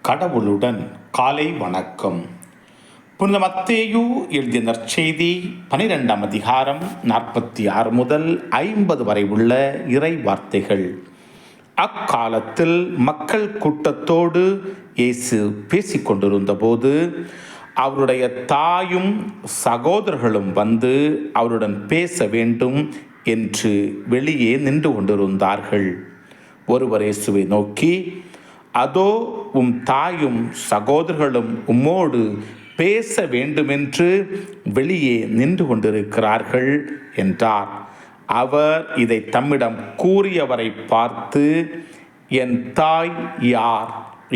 கடவுளுடன் காலை வணக்கம். புனித மத்தேயு எழுதிய நற்செய்தி 12ஆம் அதிகாரம் 46 முதல் 50 வரை உள்ள இறை வார்த்தைகள். அக்காலத்தில் மக்கள் கூட்டத்தோடு இயேசு பேசிக்கொண்டிருந்த போது அவருடைய தாயும் சகோதரர்களும் வந்து அவருடன் பேச வேண்டும் என்று வெளியே நின்று கொண்டிருந்தார்கள். ஒருவர் இயேசுவை நோக்கி, அதோ உம் தாயும் சகோதரர்களும் உம்மோடு பேச வேண்டுமென்று வெளியே நின்று கொண்டிருக்கிறார்கள் என்றார். அவர் இதை தம்மிடம் கூறியவரை பார்த்து, என் தாய் யார்,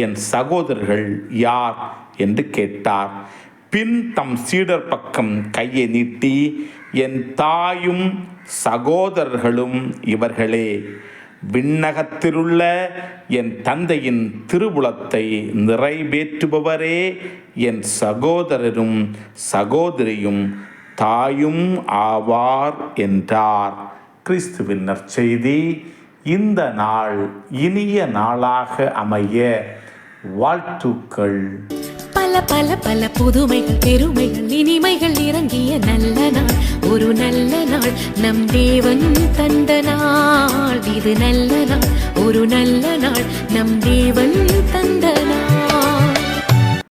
என் சகோதரர்கள் யார் என்று கேட்டார். பின் தம் சீடர் பக்கம் கையை நீட்டி, என் தாயும் சகோதரர்களும் இவர்களே, விண்ணகத்திலுள்ள என் தந்தையின் திருவுளத்தை நிறைவேற்றுபவரே என் சகோதரரும் சகோதரியும் தாயும் ஆவார் என்றார். கிறிஸ்துவின் நற்செய்தி. இந்த நாள் இனிய நாளாக அமைய வாழ்த்துக்கள். பல பல பல புதுமைகள், பெருமைகள், இனிமைகள் இறங்கிய நல்ல நாள், ஒரு நல்ல நாள், நம் தேவன் தந்த நாள். இது நல்ல நாள், ஒரு நல்ல நாள், நம் தேவன் தந்த நாள்.